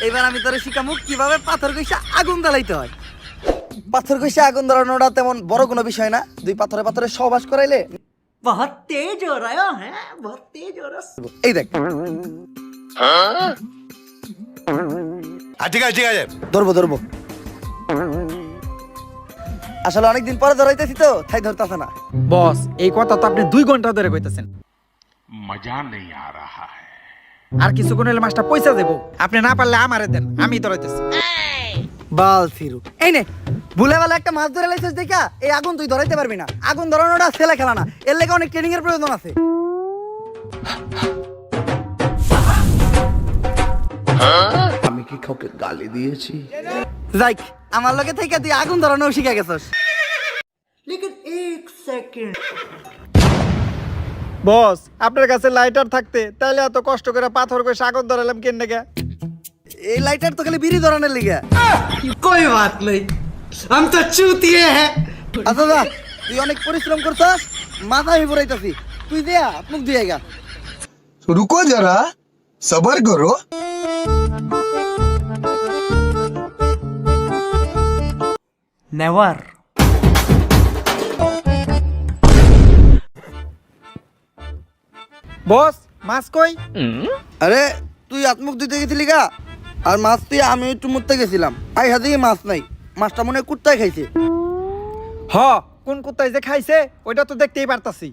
এবার আমি তোরে শিখামু কিভাবে পাথর কইসা আগুন জ্বালাইতে হয়। পাথর কইসা আগুন জ্বালানোটা তেমন বড় কোনো বিষয় না, দুই পাথরে পাথরে সহবাস করাইলে बहुत तेज हो रहा है बहुत तेज हो रहा है। এই দেখ ঠিক আছে ঠিক আছে, ধরবো ধরবো। আসলে অনেকদিন পরে ধরাইতেছি তো তাই ধরতেছে না। বস এই কথা তো আপনি 2 ঘন্টা ধরে কইতেছেন। মজা নেই আ রাহা হ্যায়। আর কিছুক্ষণ হলে মাছটা পয়সা দেবো, আপনি না পারলে আমারে দেন, আমি ধরাইতেছি। বাল ফিরু এই নে ভুলে বেলা একটা মাছ ধরে লাইছিস দেখা এই আগুন তুই ধরাইতে পারবি না। আগুন ধরানোটা ছেলে খেলা না, এর লেগে অনেক ট্রেনিং এর প্রয়োজন আছে। আমি কি কাউকে গালি দিয়েছি? যাইক আমার লগে থেকে তুই আগুন ধরানো শিখে গেছস। लेकिन एक सेकंड বস আপনার কাছে লাইটার থাকতে তাহলে এত কষ্ট করে পাথর করে আগুন ধরালাম কেন নাকি? এই লাইটার তো খালি বিড়ি ধরানোর লিগে। कोई बात नहीं हम तो चूतिए हैं। আচ্ছা যা, তুই অনেক পরিশ্রম করছস, মাথা আমি পুরাইতাছি, তুই দেয়া মুখ দিয়ে গা। रुको जरा, सबर करो। नेवर বস মাছ কই? আরে তুই আত্মুখ দিতে গেছিলি গা, আর মাছ তুই আমি একটু মুততে গেছিলাম, আই হাতে মাছ নাই, মাছটা মনে হয় কুত্তায় খাইছে। হ, কোন কুত্তায় যে খাইছে ওইটা তো দেখতেই পারতাছি।